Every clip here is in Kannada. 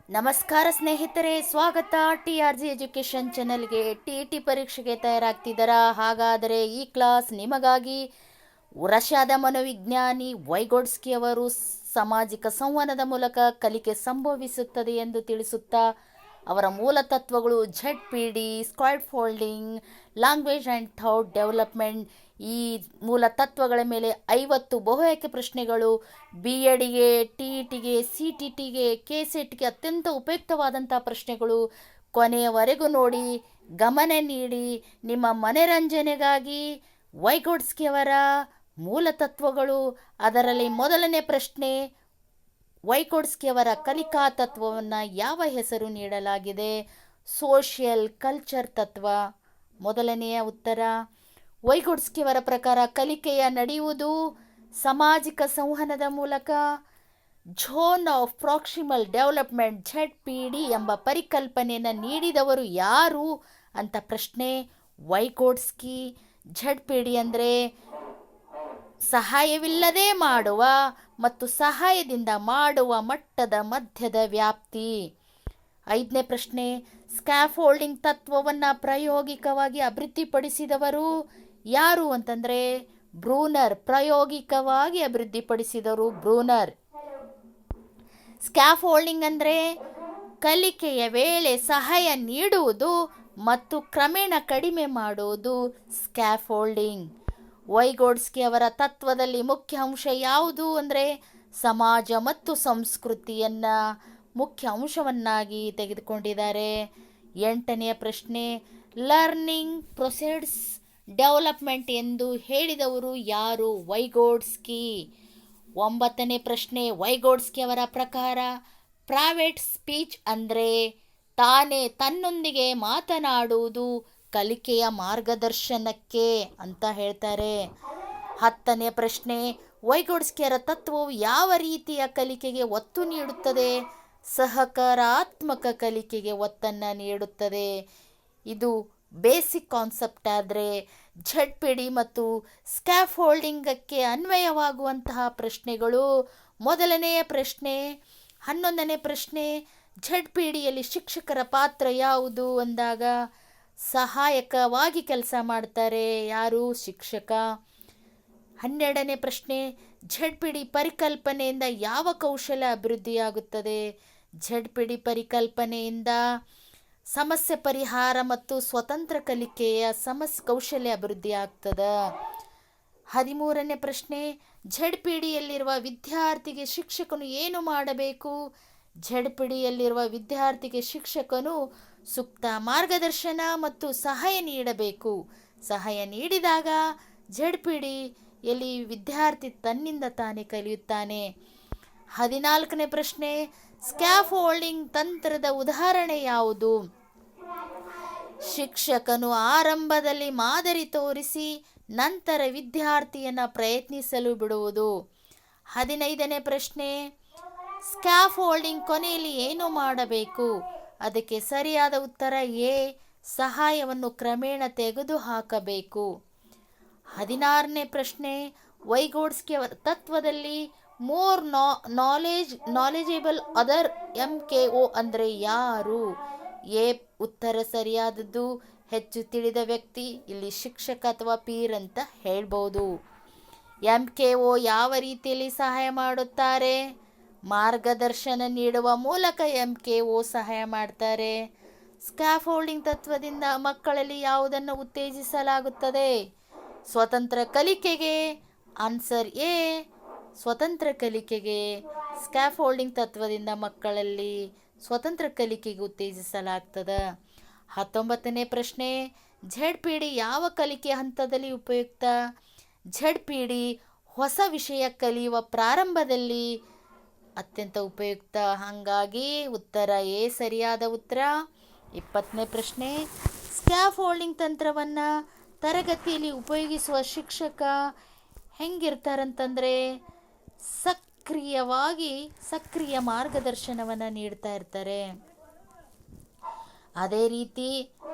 ನಮಸ್ಕಾರ ಸ್ನೇಹಿತರೆ, ಸ್ವಾಗತ TRG ಎಜುಕೇಷನ್ ಚಾನೆಲ್ಗೆ. TET ಪರೀಕ್ಷೆಗೆ ತಯಾರಾಗ್ತಿದ್ದಾರಾ? ಹಾಗಾದರೆ ಈ ಕ್ಲಾಸ್ ನಿಮಗಾಗಿ. ರಷ್ಯಾದ ಮನೋವಿಜ್ಞಾನಿ ವೈಗೋಡ್ಸ್ಕಿ ಅವರು ಸಾಮಾಜಿಕ ಸಂವಹನದ ಮೂಲಕ ಕಲಿಕೆ ಸಂಭವಿಸುತ್ತದೆ ಎಂದು ತಿಳಿಸುತ್ತಾ ಅವರ ಮೂಲ ತತ್ವಗಳು ZPD, squad folding, language and thought development. ಈ ಮೂಲ ತತ್ವಗಳ ಮೇಲೆ 50 ಬಹುಆಯ್ಕೆ ಪ್ರಶ್ನೆಗಳು BEdಗೆ, TETಗೆ, CTTಗೆ, KCETಗೆ ಅತ್ಯಂತ ಉಪಯುಕ್ತವಾದಂಥ ಪ್ರಶ್ನೆಗಳು. ಕೊನೆಯವರೆಗೂ ನೋಡಿ, ಗಮನ ನೀಡಿ. ನಿಮ್ಮ ಮನರಂಜನೆಗಾಗಿ ವೈಗೋಡ್ಸ್ಕಿ ಅವರ ಮೂಲ ತತ್ವಗಳು. ಅದರಲ್ಲಿ ಮೊದಲನೇ ಪ್ರಶ್ನೆ, ವೈಗೋಡ್ಸ್ಕಿ ಅವರ ಕಲಿಕಾ ತತ್ವವನ್ನು ಯಾವ ಹೆಸರು ನೀಡಲಾಗಿದೆ? ಸೋಷಿಯಲ್ ಕಲ್ಚರ್ ತತ್ವ. ಮೊದಲನೆಯ ಉತ್ತರ. ವೈಗೋಡ್ಸ್ಕಿ ಅವರ ಪ್ರಕಾರ ಕಲಿಕೆಯ ನಡೆಯುವುದು ಸಾಮಾಜಿಕ ಸಂವಹನದ ಮೂಲಕ. Zone of proximal development ZPD ಎಂಬ ಪರಿಕಲ್ಪನೆಯನ್ನು ನೀಡಿದವರು ಯಾರು ಅಂತ ಪ್ರಶ್ನೆ. ವೈಗೋಡ್ಸ್ಕಿ. ZPD ಅಂದರೆ ಸಹಾಯವಿಲ್ಲದೆ ಮಾಡುವ ಮತ್ತು ಸಹಾಯದಿಂದ ಮಾಡುವ ಮಟ್ಟದ ಮಧ್ಯದ ವ್ಯಾಪ್ತಿ. 5ನೇ ಪ್ರಶ್ನೆ, ಸ್ಕ್ಯಾಫೋಲ್ಡಿಂಗ್ ತತ್ವವನ್ನು ಪ್ರಾಯೋಗಿಕವಾಗಿ ಅಭಿವೃದ್ಧಿಪಡಿಸಿದವರು ಯಾರು ಅಂತಂದರೆ ಬ್ರೂನರ್. ಪ್ರಾಯೋಗಿಕವಾಗಿ ಅಭಿವೃದ್ಧಿಪಡಿಸಿದವರು ಬ್ರೂನರ್. ಸ್ಕ್ಯಾಫೋಲ್ಡಿಂಗ್ ಅಂದರೆ ಕಲಿಕೆಯ ವೇಳೆ ಸಹಾಯ ನೀಡುವುದು ಮತ್ತು ಕ್ರಮೇಣ ಕಡಿಮೆ ಮಾಡುವುದು ಸ್ಕ್ಯಾಫೋಲ್ಡಿಂಗ್. ವೈಗೋಡ್ಸ್ಕಿ ಅವರ ತತ್ವದಲ್ಲಿ ಮುಖ್ಯ ಅಂಶ ಯಾವುದು ಅಂದರೆ ಸಮಾಜ ಮತ್ತು ಸಂಸ್ಕೃತಿಯನ್ನು ಮುಖ್ಯ ಅಂಶವನ್ನಾಗಿ ತೆಗೆದುಕೊಂಡಿದ್ದಾರೆ. 8ನೆಯ ಪ್ರಶ್ನೆ, ಲರ್ನಿಂಗ್ ಪ್ರೊಸೆಡ್ಸ್ ಡೆವಲಪ್ಮೆಂಟ್ ಎಂದು ಹೇಳಿದವರು ಯಾರು? ವೈಗೋಡ್ಸ್ಕಿ. 9ನೇ ಪ್ರಶ್ನೆ, ವೈಗೋಡ್ಸ್ಕಿ ಅವರ ಪ್ರಕಾರ ಪ್ರೈವೇಟ್ ಸ್ಪೀಚ್ ಅಂದರೆ ತಾನೇ ತನ್ನೊಂದಿಗೆ ಮಾತನಾಡುವುದು ಕಲಿಕೆಯ ಮಾರ್ಗದರ್ಶನಕ್ಕೆ ಅಂತ ಹೇಳ್ತಾರೆ. 10ನೇ ಪ್ರಶ್ನೆ, ವೈಗೋಡ್ಸ್ಕಿಯರ ತತ್ವವು ಯಾವ ರೀತಿಯ ಕಲಿಕೆಗೆ ಒತ್ತು ನೀಡುತ್ತದೆ? ಸಹಕಾರಾತ್ಮಕ ಕಲಿಕೆಗೆ ಒತ್ತನ್ನು ನೀಡುತ್ತದೆ. ಇದು ಬೇಸಿಕ್ ಕಾನ್ಸೆಪ್ಟ್. ಆದರೆ ZPD ಮತ್ತು ಸ್ಕ್ಯಾಫೋಲ್ಡಿಂಗಕ್ಕೆ ಅನ್ವಯವಾಗುವಂತಹ ಪ್ರಶ್ನೆಗಳು. ಮೊದಲನೆಯ ಪ್ರಶ್ನೆ. 11ನೇ ಪ್ರಶ್ನೆ, ZPDಯಲ್ಲಿ ಶಿಕ್ಷಕರ ಪಾತ್ರ ಯಾವುದು ಅಂದಾಗ ಸಹಾಯಕವಾಗಿ ಕೆಲಸ ಮಾಡ್ತಾರೆ. ಯಾರು? ಶಿಕ್ಷಕ. 12ನೇ ಪ್ರಶ್ನೆ, ZPD ಪರಿಕಲ್ಪನೆಯಿಂದ ಯಾವ ಕೌಶಲ್ಯ ಅಭಿವೃದ್ಧಿಯಾಗುತ್ತದೆ? ZPD ಪರಿಕಲ್ಪನೆಯಿಂದ ಸಮಸ್ಯೆ ಪರಿಹಾರ ಮತ್ತು ಸ್ವತಂತ್ರ ಕಲಿಕೆಯ ಕೌಶಲ್ಯ ಅಭಿವೃದ್ಧಿ ಆಗ್ತದೆ. 13ನೇ ಪ್ರಶ್ನೆ, ZPDಯಲ್ಲಿರುವ ವಿದ್ಯಾರ್ಥಿಗೆ ಶಿಕ್ಷಕನು ಏನು ಮಾಡಬೇಕು? ZPDಯಲ್ಲಿರುವ ವಿದ್ಯಾರ್ಥಿಗೆ ಶಿಕ್ಷಕನು ಸೂಕ್ತ ಮಾರ್ಗದರ್ಶನ ಮತ್ತು ಸಹಾಯ ನೀಡಬೇಕು. ಸಹಾಯ ನೀಡಿದಾಗ ZPDಯಲ್ಲಿ ವಿದ್ಯಾರ್ಥಿ ತನ್ನಿಂದ ತಾನೇ ಕಲಿಯುತ್ತಾನೆ. 14ನೇ ಪ್ರಶ್ನೆ, ಸ್ಕ್ಯಾಫೋಲ್ಡಿಂಗ್ ತಂತ್ರದ ಉದಾಹರಣೆ ಯಾವುದು? ಶಿಕ್ಷಕನು ಆರಂಭದಲ್ಲಿ ಮಾದರಿ ತೋರಿಸಿ ನಂತರ ವಿದ್ಯಾರ್ಥಿಯನ್ನು ಪ್ರಯತ್ನಿಸಲು ಬಿಡುವುದು. 15ನೇ ಪ್ರಶ್ನೆ, ಸ್ಕ್ಯಾಫೋಲ್ಡಿಂಗ್ ಕೊನೆಯಲ್ಲಿ ಏನು ಮಾಡಬೇಕು? ಅದಕ್ಕೆ ಸರಿಯಾದ ಉತ್ತರ ಎ, ಸಹಾಯವನ್ನು ಕ್ರಮೇಣ ತೆಗೆದುಹಾಕಬೇಕು. 16ನೇ ಪ್ರಶ್ನೆ, ವೈಗೋಡ್ಸ್ಕಿ ಅವರ ತತ್ವದಲ್ಲಿ ಮೋರ್ ನಾಲೆಜಬಲ್ ಅದರ್ MKO ಅಂದರೆ ಯಾರು? ಎ ಉತ್ತರ ಸರಿಯಾದದ್ದು. ಹೆಚ್ಚು ತಿಳಿದ ವ್ಯಕ್ತಿ. ಇಲ್ಲಿ ಶಿಕ್ಷಕ ಅಥವಾ ಪೀರ್ ಅಂತ ಹೇಳ್ಬೋದು. MKO ಯಾವ ರೀತಿಯಲ್ಲಿ ಸಹಾಯ ಮಾಡುತ್ತಾರೆ? ಮಾರ್ಗದರ್ಶನ ನೀಡುವ ಮೂಲಕ MKO ಸಹಾಯ ಮಾಡ್ತಾರೆ. ಸ್ಕ್ಯಾಫೋಲ್ಡಿಂಗ್ ತತ್ವದಿಂದ ಮಕ್ಕಳಲ್ಲಿ ಯಾವುದನ್ನು ಉತ್ತೇಜಿಸಲಾಗುತ್ತದೆ? ಸ್ವತಂತ್ರ ಕಲಿಕೆಗೆ. ಆನ್ಸರ್ ಎ, ಸ್ವತಂತ್ರ ಕಲಿಕೆಗೆ. ಸ್ಕ್ಯಾಫೋಲ್ಡಿಂಗ್ ತತ್ವದಿಂದ ಮಕ್ಕಳಲ್ಲಿ ಸ್ವತಂತ್ರ ಕಲಿಕೆಗೆ ಉತ್ತೇಜಿಸಲಾಗ್ತದೆ. 19ನೇ ಪ್ರಶ್ನೆ, ZPD ಯಾವ ಕಲಿಕೆ ಹಂತದಲ್ಲಿ ಉಪಯುಕ್ತ? ZPD ಹೊಸ ವಿಷಯ ಕಲಿಯುವ ಪ್ರಾರಂಭದಲ್ಲಿ ಅತ್ಯಂತ ಉಪಯುಕ್ತ. ಹಾಗಾಗಿ ಉತ್ತರ ಎ ಸರಿಯಾದ ಉತ್ತರ. 20ನೇ ಪ್ರಶ್ನೆ, ಸ್ಕ್ಯಾಫೋಲ್ಡಿಂಗ್ ತಂತ್ರವನ್ನು ತರಗತಿಯಲ್ಲಿ ಉಪಯೋಗಿಸುವ ಶಿಕ್ಷಕ ಹೆಂಗಿರ್ತಾರಂತಂದರೆ ಸಕ್ರಿಯ ಮಾರ್ಗದರ್ಶನವನ್ನು ನೀಡ್ತಾ ಇರ್ತಾರೆ. ಅದೇ ರೀತಿ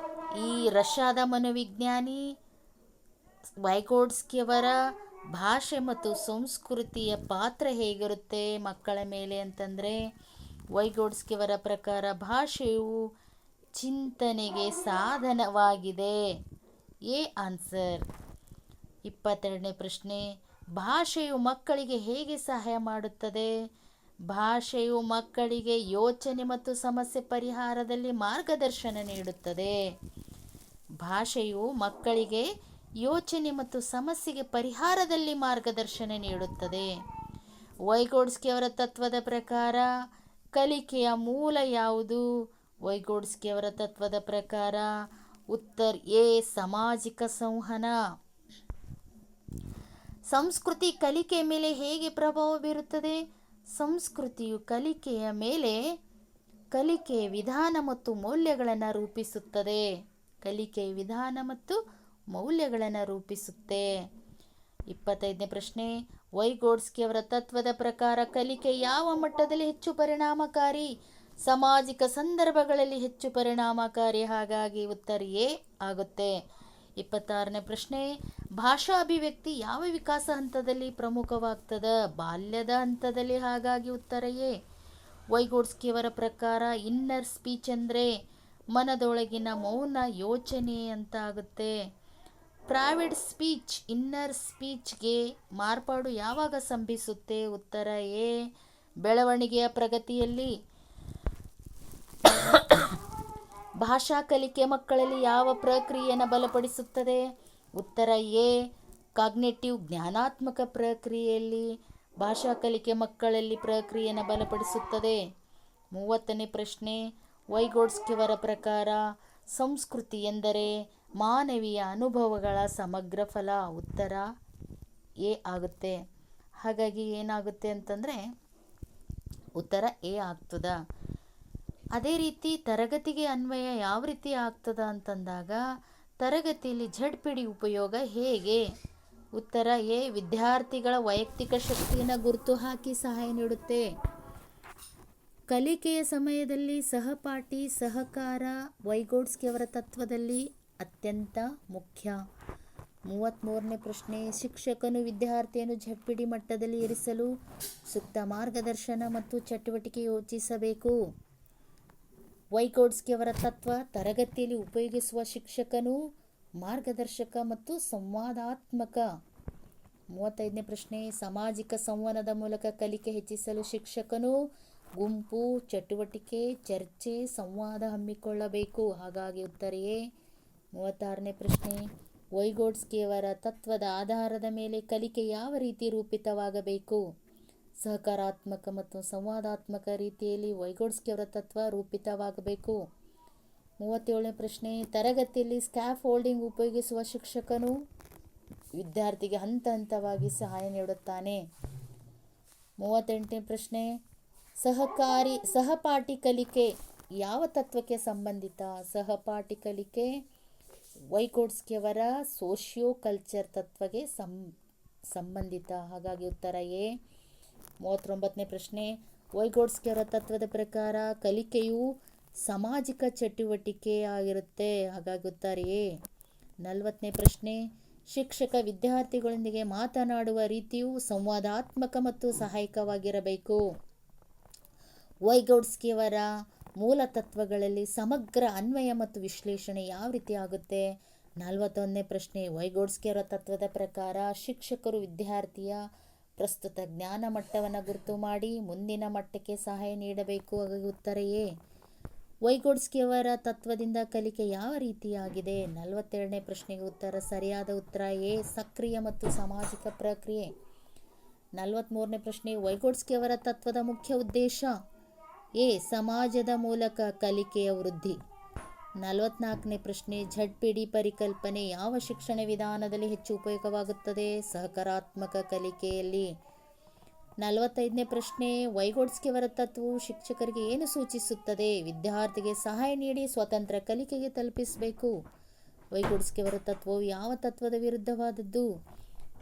ಈ ರಷ್ಯಾದ ಮನೋವಿಜ್ಞಾನಿ ವೈಗೋಡ್ಸ್ಕಿಯವರ ಭಾಷೆ ಮತ್ತು ಸಂಸ್ಕೃತಿಯ ಪಾತ್ರ ಹೇಗಿರುತ್ತೆ ಮಕ್ಕಳ ಮೇಲೆ ಅಂತಂದರೆ ವೈಗೋಡ್ಸ್ಕಿಯವರ ಪ್ರಕಾರ ಭಾಷೆಯು ಚಿಂತನೆಗೆ ಸಾಧನವಾಗಿದೆ. A answer. 22ನೇ ಪ್ರಶ್ನೆ, ಭಾಷೆಯು ಮಕ್ಕಳಿಗೆ ಹೇಗೆ ಸಹಾಯ ಮಾಡುತ್ತದೆ? ಭಾಷೆಯು ಮಕ್ಕಳಿಗೆ ಯೋಚನೆ ಮತ್ತು ಸಮಸ್ಯೆ ಪರಿಹಾರದಲ್ಲಿ ಮಾರ್ಗದರ್ಶನ ನೀಡುತ್ತದೆ. ಭಾಷೆಯು ಮಕ್ಕಳಿಗೆ ಯೋಚನೆ ಮತ್ತು ಸಮಸ್ಯೆಗೆ ಪರಿಹಾರದಲ್ಲಿ ಮಾರ್ಗದರ್ಶನ ನೀಡುತ್ತದೆ. ವೈಗೋಡ್ಸ್ಕಿಯವರ ತತ್ವದ ಪ್ರಕಾರ ಕಲಿಕೆಯ ಮೂಲ ಯಾವುದು? ವೈಗೋಡ್ಸ್ಕಿಯವರ ತತ್ವದ ಪ್ರಕಾರ ಉತ್ತರ ಎ ಸಾಮಾಜಿಕ ಸಂವಹನ. ಸಂಸ್ಕೃತಿ ಕಲಿಕೆಯ ಮೇಲೆ ಹೇಗೆ ಪ್ರಭಾವ ಬೀರುತ್ತದೆ? ಸಂಸ್ಕೃತಿಯು ಕಲಿಕೆಯ ಮೇಲೆ ಕಲಿಕೆಯ ವಿಧಾನ ಮತ್ತು ಮೌಲ್ಯಗಳನ್ನು ರೂಪಿಸುತ್ತದೆ. ಕಲಿಕೆಯ ವಿಧಾನ ಮತ್ತು ಮೌಲ್ಯಗಳನ್ನು ರೂಪಿಸುತ್ತೆ. 25ನೇ ಪ್ರಶ್ನೆ, ವೈಗೋಡ್ಸ್ಕಿಯವರ ತತ್ವದ ಪ್ರಕಾರ ಕಲಿಕೆ ಯಾವ ಮಟ್ಟದಲ್ಲಿ ಹೆಚ್ಚು ಪರಿಣಾಮಕಾರಿ? ಸಾಮಾಜಿಕ ಸಂದರ್ಭಗಳಲ್ಲಿ ಹೆಚ್ಚು ಪರಿಣಾಮಕಾರಿ. ಹಾಗಾಗಿ ಉತ್ತರ ಎ ಆಗುತ್ತೆ. 26ನೇ ಪ್ರಶ್ನೆ, ಭಾಷಾ ಅಭಿವ್ಯಕ್ತಿ ಯಾವ ವಿಕಾಸ ಹಂತದಲ್ಲಿ ಪ್ರಮುಖವಾಗ್ತದ? ಬಾಲ್ಯದ ಹಂತದಲ್ಲಿ. ಹಾಗಾಗಿ ಉತ್ತರ ಎ. ವೈಗೋಡ್ಸ್ಕಿಯವರ ಪ್ರಕಾರ ಇನ್ನರ್ ಸ್ಪೀಚ್ ಅಂದರೆ ಮನದೊಳಗಿನ ಮೌನ ಯೋಚನೆ ಅಂತ ಆಗುತ್ತೆ. ಪ್ರೈವೇಟ್ ಸ್ಪೀಚ್ ಇನ್ನರ್ ಸ್ಪೀಚ್ಗೆ ಮಾರ್ಪಾಡು ಯಾವಾಗ ಸಂಭವಿಸುತ್ತೆ? ಉತ್ತರ ಎ ಬೆಳವಣಿಗೆಯ ಪ್ರಗತಿಯಲ್ಲಿ. ಭಾಷಾ ಕಲಿಕೆ ಮಕ್ಕಳಲ್ಲಿ ಯಾವ ಪ್ರಕ್ರಿಯೆಯನ್ನು ಬಲಪಡಿಸುತ್ತದೆ? ಉತ್ತರ ಎ ಕಾಗ್ನಿಟಿವ್ ಜ್ಞಾನಾತ್ಮಕ ಪ್ರಕ್ರಿಯೆಯಲ್ಲಿ ಭಾಷಾ ಕಲಿಕೆ ಮಕ್ಕಳಲ್ಲಿ ಪ್ರಕ್ರಿಯೆಯನ್ನು ಬಲಪಡಿಸುತ್ತದೆ. 30ನೇ ಪ್ರಶ್ನೆ, ವೈಗೋಡ್ಸ್ಕಿಯವರ ಪ್ರಕಾರ ಸಂಸ್ಕೃತಿ ಎಂದರೆ ಮಾನವೀಯ ಅನುಭವಗಳ ಸಮಗ್ರ ಫಲ. ಉತ್ತರ ಎ ಆಗುತ್ತೆ. ಹಾಗಾಗಿ ಏನಾಗುತ್ತೆ ಅಂತಂದರೆ ಉತ್ತರ ಎ ಆಗ್ತದ. ಅದೇ ರೀತಿ ತರಗತಿಗೆ ಅನ್ವಯ ಯಾವ ರೀತಿ ಆಗ್ತದ ಅಂತಂದಾಗ ತರಗತಿಯಲ್ಲಿ ಝಡ್ಪಿಡಿ ಉಪಯೋಗ ಹೇಗೆ? ಉತ್ತರ ಎ ವಿದ್ಯಾರ್ಥಿಗಳ ವೈಯಕ್ತಿಕ ಶಕ್ತಿಯನ್ನು ಗುರುತು ಹಾಕಿ ಸಹಾಯ ನೀಡುತ್ತೆ. ಕಲಿಕೆಯ ಸಮಯದಲ್ಲಿ ಸಹಪಾಠಿ ಸಹಕಾರ ವೈಗೋಡ್ಸ್ಕಿಯವರ ತತ್ವದಲ್ಲಿ ಅತ್ಯಂತ ಮುಖ್ಯ. 33ನೇ ಪ್ರಶ್ನೆ, ಶಿಕ್ಷಕನು ವಿದ್ಯಾರ್ಥಿಯನ್ನು ಝಡ್ಪಿಡಿ ಮಟ್ಟದಲ್ಲಿ ಇರಿಸಲು ಸೂಕ್ತ ಮಾರ್ಗದರ್ಶನ ಮತ್ತು ಚಟುವಟಿಕೆ ಯೋಚಿಸಬೇಕು. ವೈಗೋಡ್ಸ್ಕಿಯವರ ತತ್ವ ತರಗತಿಯಲ್ಲಿ ಉಪಯೋಗಿಸುವ ಶಿಕ್ಷಕನು ಮಾರ್ಗದರ್ಶಕ ಮತ್ತು ಸಂವಾದಾತ್ಮಕ. 35ನೇ ಪ್ರಶ್ನೆ, ಸಾಮಾಜಿಕ ಸಂವಹನದ ಮೂಲಕ ಕಲಿಕೆ ಹೆಚ್ಚಿಸಲು ಶಿಕ್ಷಕನು ಗುಂಪು ಚಟುವಟಿಕೆ ಚರ್ಚೆ ಸಂವಾದ ಹಮ್ಮಿಕೊಳ್ಳಬೇಕು. ಹಾಗಾಗಿ ಉತ್ತರ ಎ. 36ನೇ ಪ್ರಶ್ನೆ, ವೈಗೋಡ್ಸ್ಕಿಯವರ ತತ್ವದ ಆಧಾರದ ಮೇಲೆ ಕಲಿಕೆ ಯಾವ ರೀತಿ ರೂಪಿತವಾಗಬೇಕು? ಸಹಕಾರಾತ್ಮಕ ಮತ್ತು ಸಂವಾದಾತ್ಮಕ ರೀತಿಯಲ್ಲಿ ವೈಗೋಡ್ಸ್ಕಿಯವರ ತತ್ವ ರೂಪಿತವಾಗಬೇಕು. 37ನೇ ಪ್ರಶ್ನೆ, ತರಗತಿಯಲ್ಲಿ ಸ್ಕ್ಯಾಫೋಲ್ಡಿಂಗ್ ಉಪಯೋಗಿಸುವ ಶಿಕ್ಷಕನು ವಿದ್ಯಾರ್ಥಿಗೆ ಹಂತ ಹಂತವಾಗಿ ಸಹಾಯ ನೀಡುತ್ತಾನೆ. 38ನೇ ಪ್ರಶ್ನೆ, ಸಹಪಾಠಿ ಕಲಿಕೆ ಯಾವ ತತ್ವಕ್ಕೆ ಸಂಬಂಧಿತ? ಸಹಪಾಠಿ ಕಲಿಕೆ ವೈಗೋಡ್ಸ್ಕಿಯವರ ಸೋಷಿಯೋ ಕಲ್ಚರ್ ತತ್ವಕ್ಕೆ ಸಂಬಂಧಿತ. ಹಾಗಾಗಿ ಉತ್ತರ ಎ. 39ನೇ ಪ್ರಶ್ನೆ, ವೈಗೋಡ್ಸ್ಕಿಯವರ ತತ್ವದ ಪ್ರಕಾರ ಕಲಿಕೆಯು ಸಾಮಾಜಿಕ ಚಟುವಟಿಕೆ ಆಗಿರುತ್ತೆ. ಹಾಗಾಗಿ ಉತ್ತರ ಎ. 40ನೇ ಪ್ರಶ್ನೆ, ಶಿಕ್ಷಕ ವಿದ್ಯಾರ್ಥಿಗಳೊಂದಿಗೆ ಮಾತನಾಡುವ ರೀತಿಯು ಸಂವಾದಾತ್ಮಕ ಮತ್ತು ಸಹಾಯಕವಾಗಿರಬೇಕು. ವೈಗೋಡ್ಸ್ಕಿಯವರ ಮೂಲ ತತ್ವಗಳಲ್ಲಿ ಸಮಗ್ರ ಅನ್ವಯ ಮತ್ತು ವಿಶ್ಲೇಷಣೆ ಯಾವ ರೀತಿ ಆಗುತ್ತೆ? 41ನೇ ಪ್ರಶ್ನೆ, ವೈಗೋಡ್ಸ್ಕಿಯವರ ತತ್ವದ ಪ್ರಕಾರ ಶಿಕ್ಷಕರು ವಿದ್ಯಾರ್ಥಿಯ ಪ್ರಸ್ತುತ ಜ್ಞಾನ ಮಟ್ಟವನ್ನು ಗುರುತು ಮಾಡಿ ಮುಂದಿನ ಮಟ್ಟಕ್ಕೆ ಸಹಾಯ ನೀಡಬೇಕು. ಹಾಗಾಗಿ ಉತ್ತರ ಎ. ವೈಗೋಡ್ಸ್ಕಿಯವರ ತತ್ವದಿಂದ ಕಲಿಕೆ ಯಾವ ರೀತಿಯಾಗಿದೆ? 42ನೇ ಪ್ರಶ್ನೆಗೆ ಉತ್ತರ ಸರಿಯಾದ ಉತ್ತರ ಎ ಸಕ್ರಿಯ ಮತ್ತು ಸಾಮಾಜಿಕ ಪ್ರಕ್ರಿಯೆ. 43ನೇ ಪ್ರಶ್ನೆ, ವೈಗೋಡ್ಸ್ಕಿಯವರ ತತ್ವದ ಮುಖ್ಯ ಉದ್ದೇಶ? ಎ ಸಮಾಜದ ಮೂಲಕ ಕಲಿಕೆಯ ವೃದ್ಧಿ. 44ನೇ ಪ್ರಶ್ನೆ, ಝಡ್ಪಿಡಿ ಪರಿಕಲ್ಪನೆ ಯಾವ ಶಿಕ್ಷಣ ವಿಧಾನದಲ್ಲಿ ಹೆಚ್ಚು ಉಪಯೋಗವಾಗುತ್ತದೆ? ಸಹಕಾರಾತ್ಮಕ ಕಲಿಕೆಯಲ್ಲಿ. 45ನೇ ಪ್ರಶ್ನೆ, ವೈಗೋಡ್ಸ್ಕಿಯವರ ತತ್ವವು ಶಿಕ್ಷಕರಿಗೆ ಏನು ಸೂಚಿಸುತ್ತದೆ? ವಿದ್ಯಾರ್ಥಿಗೆ ಸಹಾಯ ನೀಡಿ ಸ್ವತಂತ್ರ ಕಲಿಕೆಗೆ ತಲುಪಿಸಬೇಕು. ವೈಗೋಡ್ಸ್ಕಿಯವರ ತತ್ವವು ಯಾವ ತತ್ವದ ವಿರುದ್ಧವಾದದ್ದು?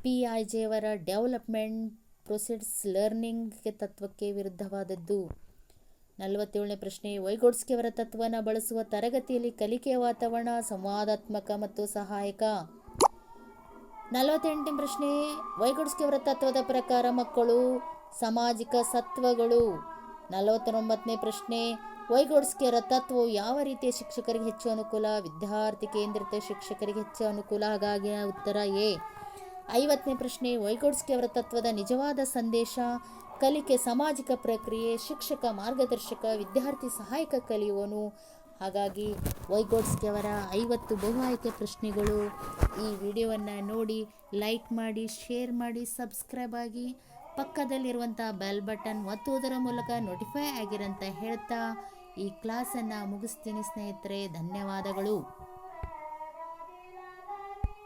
ಪಿಯಾಜೆಯವರ ಡೆವಲಪ್ಮೆಂಟ್ ಪ್ರೊಸೆಸ್ ಲರ್ನಿಂಗ್ ತತ್ವಕ್ಕೆ ವಿರುದ್ಧವಾದದ್ದು. 47ನೇ ಪ್ರಶ್ನೆ, ವೈಗೋಡ್ಸ್ಕಿಯವರ ತತ್ವವನ್ನು ಬಳಸುವ ತರಗತಿಯಲ್ಲಿ ಕಲಿಕೆಯ ವಾತಾವರಣ ಸಂವಾದಾತ್ಮಕ ಮತ್ತು ಸಹಾಯಕ. 48ನೇ ಪ್ರಶ್ನೆ, ವೈಗೋಡ್ಸ್ಕಿಯವರ ತತ್ವದ ಪ್ರಕಾರ ಮಕ್ಕಳು ಸಾಮಾಜಿಕ ಸತ್ವಗಳು 49ನೇ ಪ್ರಶ್ನೆ, ವೈಗೋಡ್ಸ್ಕಿಯರ ತತ್ವವು ಯಾವ ರೀತಿಯ ಶಿಕ್ಷಕರಿಗೆ ಹೆಚ್ಚು ಅನುಕೂಲ? ವಿದ್ಯಾರ್ಥಿ ಕೇಂದ್ರಿತ ಶಿಕ್ಷಕರಿಗೆ ಹೆಚ್ಚು ಅನುಕೂಲ. ಹಾಗಾಗಿ ಉತ್ತರ ಎ. 50ನೇ ಪ್ರಶ್ನೆ, ವೈಗೋಡ್ಸ್ಕಿಯವರ ತತ್ವದ ನಿಜವಾದ ಸಂದೇಶ? ಕಲಿಕೆ ಸಾಮಾಜಿಕ ಪ್ರಕ್ರಿಯೆ, ಶಿಕ್ಷಕ ಮಾರ್ಗದರ್ಶಕ, ವಿದ್ಯಾರ್ಥಿ ಸಹಾಯಕ ಕಲಿಯುವನು. ಹಾಗಾಗಿ ವೈಗೋಡ್ಸ್ಕಿಯವರ 50 ಬಹು ಆಯ್ಕೆ ಪ್ರಶ್ನೆಗಳು. ಈ ವಿಡಿಯೋವನ್ನು ನೋಡಿ ಲೈಕ್ ಮಾಡಿ, ಶೇರ್ ಮಾಡಿ, ಸಬ್ಸ್ಕ್ರೈಬ್ ಆಗಿ, ಪಕ್ಕದಲ್ಲಿರುವಂಥ ಬೆಲ್ ಬಟನ್ ಒತ್ತುವುದರ ಮೂಲಕ ನೋಟಿಫೈ ಆಗಿರಂತ ಹೇಳ್ತಾ ಈ ಕ್ಲಾಸನ್ನು ಮುಗಿಸ್ತೀನಿ ಸ್ನೇಹಿತರೆ. ಧನ್ಯವಾದಗಳು.